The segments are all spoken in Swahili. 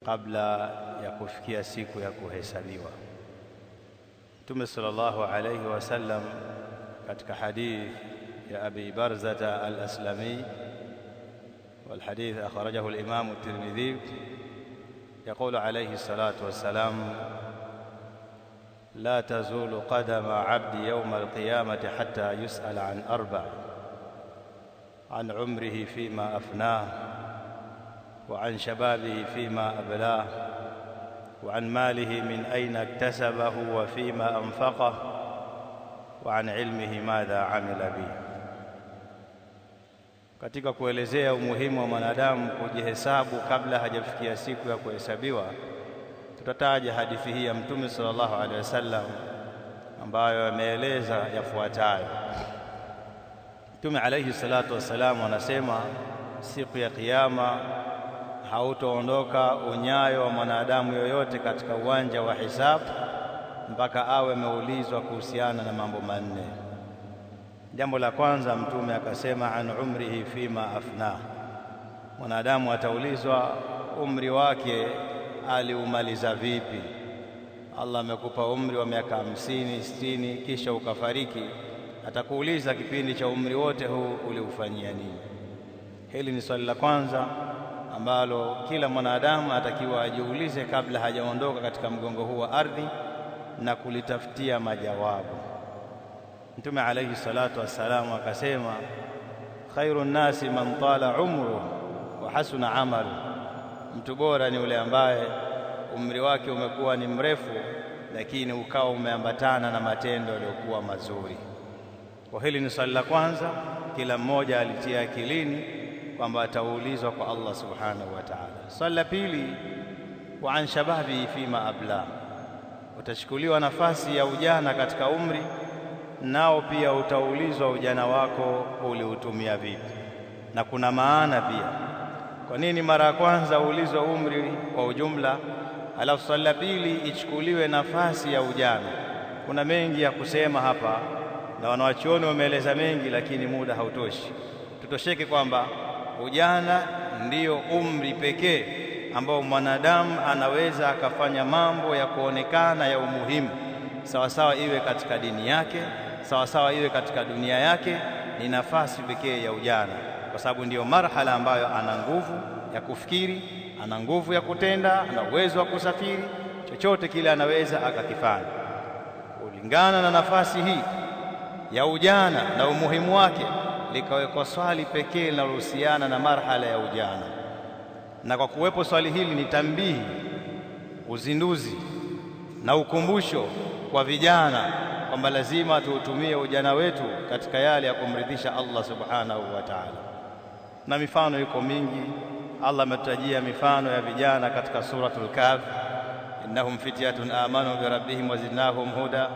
kabla ya kufikia siku ya kuhesabiwa. Mtume sallallahu alayhi wasallam katika hadith ya Abi Barzata al-Aslami, والحديث أخرجه الإمام الترمذي، يقول عليه الصلاة والسلام: لا تزول قدم عبد يوم القيامة حتى يسأل عن أربع: عن عمره فيما أفناه، وعن شبابه فيما أبلاه، وعن ماله من أين اكتسبه وفيما أنفقه، وعن علمه ماذا عمل به. Katika kuelezea umuhimu wa mwanadamu kujihesabu kabla hajafikia siku ya kuhesabiwa, tutataja hadithi hii ya Mtume sallallahu alaihi wasallam ambayo ameeleza yafuatayo. Mtume alayhi salatu wasalam anasema siku ya Kiyama hautoondoka unyayo wa mwanadamu yoyote katika uwanja wa hisabu mpaka awe ameulizwa kuhusiana na mambo manne. Jambo la kwanza, Mtume akasema an umrihi fima afna, mwanadamu ataulizwa umri wake aliumaliza vipi. Allah amekupa umri wa miaka 50, 60 kisha ukafariki, atakuuliza kipindi cha umri wote huu uliufanyia nini? Hili ni swali la kwanza ambalo kila mwanadamu atakiwa ajiulize kabla hajaondoka katika mgongo huu wa ardhi na kulitafutia majawabu. Mtume alayhi salatu wassalam akasema khairun nasi man tala umruhu wa hasuna amalu, mtu bora ni yule ambaye umri wake umekuwa ni mrefu lakini ukawa umeambatana na matendo yaliyokuwa mazuri. Kwa hili ni swali la kwanza kila mmoja alitia akilini kwamba ataulizwa kwa Allah subhanahu wa ta'ala. Swali la pili, wa an shababi fima abla, utachukuliwa nafasi ya ujana katika umri, nao pia utaulizwa ujana wako uliutumia vipi. Na kuna maana pia kwa nini mara ya kwanza uulizwe umri kwa ujumla, alafu swali la pili ichukuliwe nafasi ya ujana. Kuna mengi ya kusema hapa na wanawachuoni wameeleza mengi, lakini muda hautoshi. Tutosheke kwamba ujana ndiyo umri pekee ambao mwanadamu anaweza akafanya mambo ya kuonekana ya umuhimu, sawasawa iwe katika dini yake, sawasawa iwe katika dunia yake. Ni nafasi pekee ya ujana, kwa sababu ndiyo marhala ambayo ana nguvu ya kufikiri, ana nguvu ya kutenda, ana uwezo wa kusafiri, chochote kile anaweza akakifanya. Kulingana na nafasi hii ya ujana na umuhimu wake, likawekwa swali pekee linalohusiana na marhala ya ujana. Na kwa kuwepo swali hili ni tambihi, uzinduzi na ukumbusho kwa vijana kwamba lazima tuutumie ujana wetu katika yale ya kumridhisha Allah subhanahu wa ta'ala. Na mifano iko mingi. Allah ametutajia mifano ya vijana katika suratul Kahf, innahum fityatun amanu bi rabbihim wazidnahum huda.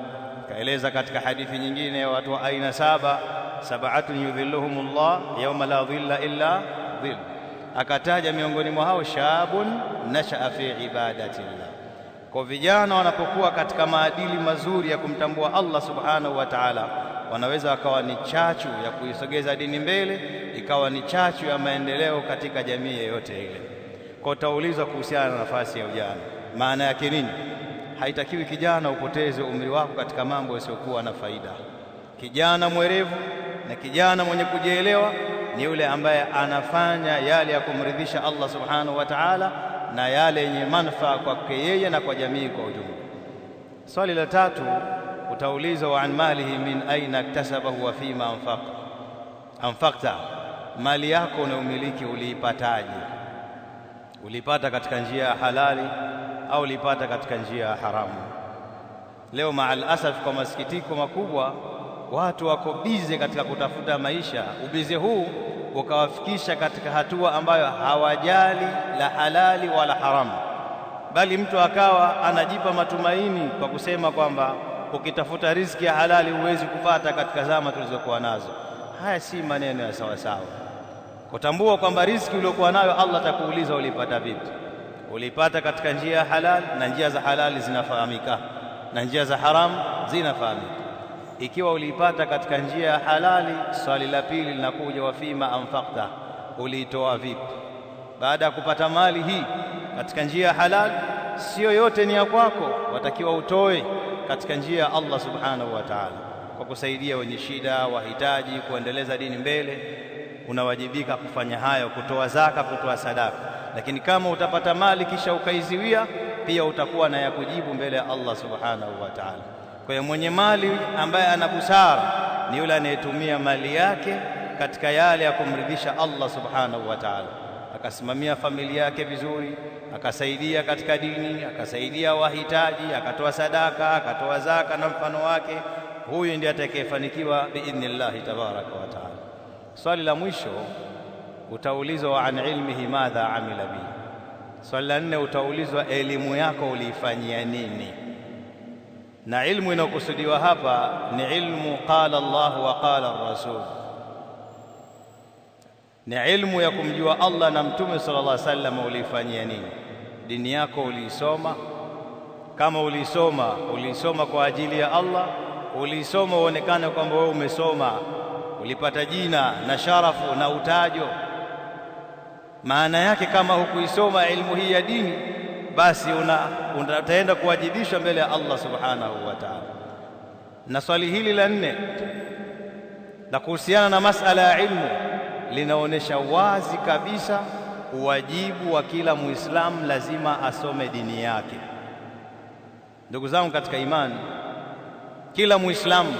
Kaeleza katika hadithi nyingine watu wa aina saba, sab'atun yudhilluhumullah yawma la dhilla illa dhill. Akataja miongoni mwa hao shabun nasha'a fi ibadatillah. Kwa vijana wanapokuwa katika maadili mazuri ya kumtambua Allah subhanahu wa ta'ala, wanaweza wakawa ni chachu ya kuisogeza dini mbele, ikawa ni chachu ya maendeleo katika jamii yoyote ile. Kwa utaulizwa kuhusiana na nafasi ya ujana, maana yake nini? Haitakiwi kijana upoteze umri wako katika mambo yasiyokuwa na faida. Kijana mwerevu na kijana mwenye kujielewa ni yule ambaye anafanya yale ya kumridhisha Allah subhanahu wa ta'ala na yale yenye manufaa kwake yeye na kwa jamii kwa ujumla. Swali la tatu, utaulizwa wa an malihi min aina iktasabahu wa fima anfaqta, mali yako unayomiliki uliipataje? Ulipata katika njia ya halali au ulipata katika njia ya haramu? Leo maal asaf, kwa masikitiko makubwa, watu wako bize katika kutafuta maisha. Ubize huu ukawafikisha katika hatua ambayo hawajali la halali wala haramu, bali mtu akawa anajipa matumaini kwa kusema kwamba ukitafuta riziki ya halali huwezi kupata katika zama tulizokuwa nazo. Haya si maneno ya sawa sawa. Kutambua kwamba riziki uliokuwa nayo Allah atakuuliza ulipata vipi. Ulipata katika njia ya halali, na njia za halali zinafahamika na njia za haramu zinafahamika. Ikiwa ulipata katika njia ya halali, swali la pili linakuja wa fima anfaqta, uliitoa vipi? Baada ya kupata mali hii katika njia ya halal, sio yote ni ya kwako, watakiwa utoe katika njia ya Allah subhanahu wa ta'ala, kwa kusaidia wenye shida, wahitaji, kuendeleza dini mbele. Unawajibika kufanya hayo, kutoa zaka, kutoa sadaka. Lakini kama utapata mali kisha ukaiziwia, pia utakuwa na ya kujibu mbele ya Allah subhanahu wa ta'ala. Kwa hiyo mwenye mali ambaye ana busara ni yule anayetumia mali yake katika yale ya kumridhisha Allah subhanahu wa ta'ala, akasimamia familia yake vizuri, akasaidia katika dini, akasaidia wahitaji, akatoa sadaka, akatoa zaka na mfano wake. Huyu ndiye atakayefanikiwa biidhnillahi tabaraka wa taala. Swali la mwisho utaulizwa an ilmihi madha amila bihi. Swali la 4 utaulizwa elimu yako uliifanyia nini. Na ilmu inayokusudiwa hapa ni ilmu qala Allah wa qala ar-rasul, ni ilmu ya kumjua Allah na Mtume sallallahu alaihi wasallam. Uliifanyia nini? Dini yako uliisoma? Kama uliisoma kwa ajili ya Allah, uliisoma uonekane kwamba wewe umesoma, ulipata jina na sharafu na utajo. Maana yake kama hukuisoma ilmu hii ya dini, basi utaenda kuwajibishwa mbele ya Allah subhanahu wa ta'ala. Na swali hili la 4 la kuhusiana na masala ya ilmu linaonesha wazi kabisa uwajibu wa kila Muislamu, lazima asome dini yake. Ndugu zangu katika imani, kila Muislamu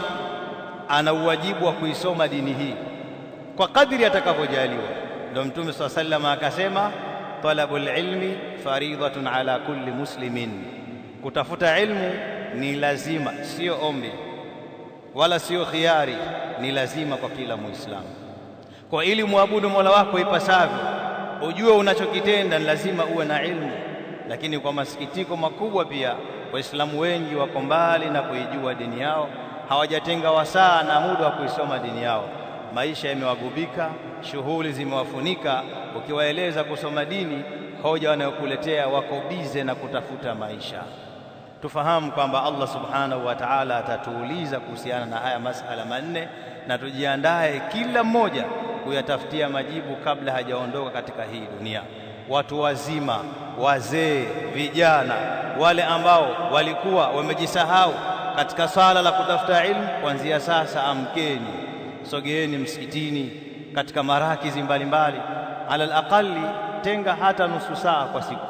ana uwajibu wa kuisoma dini hii kwa kadiri atakavyojaliwa. Ndio Mtume sallallahu alaihi wasallam akasema, talabul ilmi faridhatun ala kulli muslimin, kutafuta ilmu ni lazima, sio ombi wala sio khiari, ni lazima kwa kila Muislamu. Kwa ili muabudu Mola wako ipasavyo, ujue unachokitenda, ni lazima uwe na ilmu. Lakini kwa masikitiko makubwa pia Waislamu wengi wako mbali na kuijua dini yao, hawajatenga wasaa na muda wa kuisoma dini yao. Maisha yamewagubika, shughuli zimewafunika. Ukiwaeleza kusoma dini, hoja wanayokuletea wako bize na kutafuta maisha. Tufahamu kwamba Allah subhanahu wa ta'ala atatuuliza kuhusiana na haya masala 4, na tujiandae kila mmoja kuyatafutia majibu kabla hajaondoka katika hii dunia. Watu wazima, wazee, vijana, wale ambao walikuwa wamejisahau katika swala la kutafuta ilmu, kuanzia sasa amkeni, sogeeni msikitini, katika marakizi mbalimbali. Ala alaqali tenga hata nusu saa kwa siku.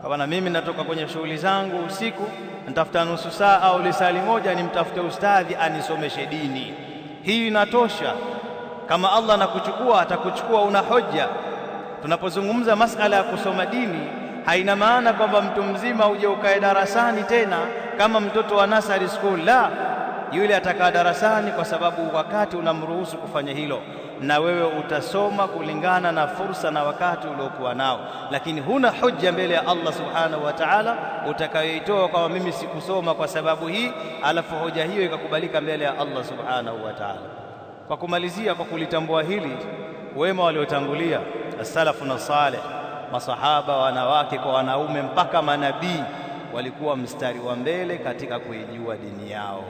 Kama mimi natoka kwenye shughuli zangu usiku, nitafuta nusu saa au lisali moja nimtafute ustadhi anisomeshe dini. Hii inatosha. Kama Allah anakuchukua, atakuchukua una hoja. Tunapozungumza masala ya kusoma dini, haina maana kwamba mtu mzima uje ukae darasani tena kama mtoto wa nursery school. La, yule atakaa darasani kwa sababu wakati unamruhusu kufanya hilo, na wewe utasoma kulingana na fursa na wakati uliokuwa nao. Lakini huna hoja mbele ya Allah subhanahu wa ta'ala utakayoitoa kama mimi sikusoma kwa sababu hii, alafu hoja hiyo ikakubalika mbele ya Allah subhanahu wa ta'ala. Kwa kumalizia, kwa kulitambua hili, wema waliotangulia as-salafu na salih, masahaba wanawake kwa wanaume mpaka manabii, walikuwa mstari wa mbele katika kuijua dini yao.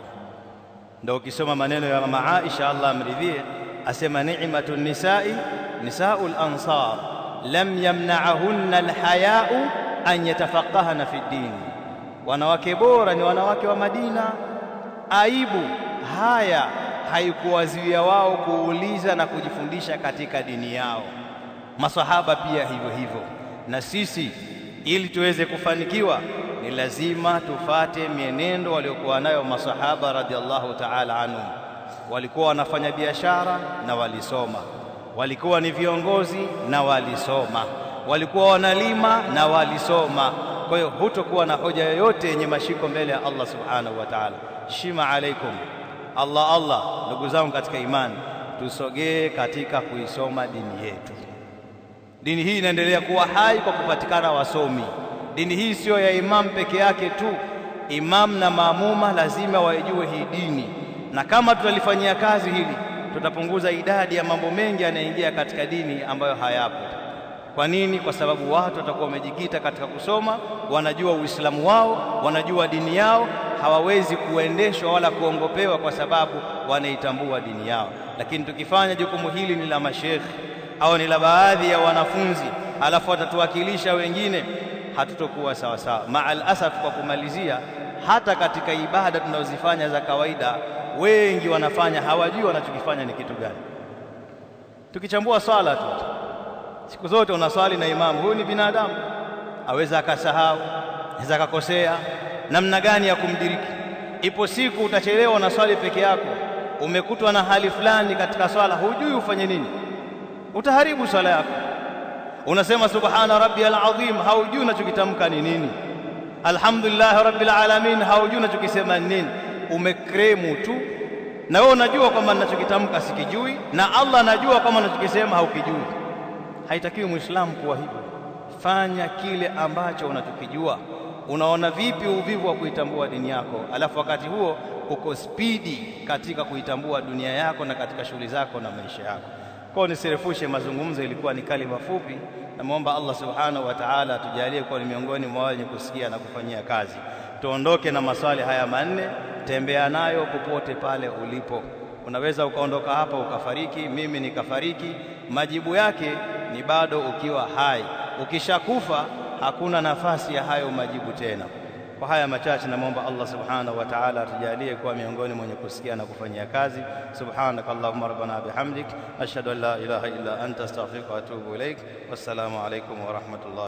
Ndio ukisoma maneno ya mama Aisha, Allah amridhie, asema ni'matun nisa'i nisa'ul ansar lam yamna'ahunna alhaya'u an yatafaqahna fi din, wanawake bora ni wanawake wa Madina. Aibu haya haikuwazuia wao kuuliza na kujifundisha katika dini yao. Masahaba pia hivyo hivyo. Na sisi ili tuweze kufanikiwa ni lazima tufate mienendo waliokuwa nayo masahaba radhiallahu ta'ala anhum. Walikuwa wanafanya biashara na walisoma, walikuwa ni viongozi na walisoma, walikuwa wanalima na walisoma. Kwa hiyo hutokuwa na hoja yoyote yenye mashiko mbele ya Allah subhanahu wa ta'ala. Shima alaikum, Allah. Ndugu zangu katika imani, tusogee katika kuisoma dini yetu. Dini hii inaendelea kuwa hai kwa kupatikana wasomi. Dini hii sio ya imam peke yake tu. Imam na maamuma lazima waijue hii dini, na kama tutalifanyia kazi hili, tutapunguza idadi ya mambo mengi yanayoingia katika dini ambayo hayapo. Kwa nini? Kwa sababu watu watakuwa wamejikita katika kusoma, wanajua Uislamu wao, wanajua dini yao, hawawezi kuendeshwa wala kuongopewa kwa sababu wanaitambua dini yao. Lakini tukifanya jukumu hili ni la mashekhi au ni la baadhi ya wanafunzi, alafu watatuwakilisha wengine, hatutokuwa sawa sawa. Ma'al asaf, kwa kumalizia, hata katika ibada tunazozifanya za kawaida, wengi wanafanya hawajui wanachokifanya ni kitu gani. Tukichambua swala tu, siku zote unaswali na imamu, huyu ni binadamu, aweza akasahau, aweza akakosea. Namna gani ya kumdiriki? Ipo siku utachelewa na swali peke yako, umekutwa na hali fulani katika swala, hujui ufanye nini, utaharibu swala yako. Unasema subhana rabbiyal azim, haujui unachokitamka ni nini. Alhamdulillah rabbil alamin, haujui unachokisema ni nini. Umekremu tu, na wewe unajua kwamba ninachokitamka sikijui, na Allah anajua kama unachokisema haukijui. Haitakiwi Muislamu kuwa hivyo. Fanya kile ambacho unachokijua. Unaona vipi uvivu wa kuitambua dini yako, alafu wakati huo uko spidi katika kuitambua dunia yako na katika shughuli zako na maisha yako. Kwa nisirefushe mazungumzo, ilikuwa ni kalima fupi. Namuomba Allah subhanahu wa ta'ala atujalie kuwa ni miongoni mwa wenye kusikia na kufanyia kazi. Tuondoke na maswali haya manne, tembea nayo popote pale ulipo. Unaweza ukaondoka hapa ukafariki, mimi nikafariki, majibu yake ni bado ukiwa hai. Ukishakufa hakuna nafasi ya hayo majibu tena. Kwa haya machache namuomba Allah subhanahu wa ta'ala atujalie kuwa miongoni mwenye kusikia na kufanyia kazi. Subhanakallahumma rabbana bihamdik, ashhadu an la ilaha illa anta, astaghfiruka wa atubu ilaik. Wassalamu alaykum wa rahmatullahi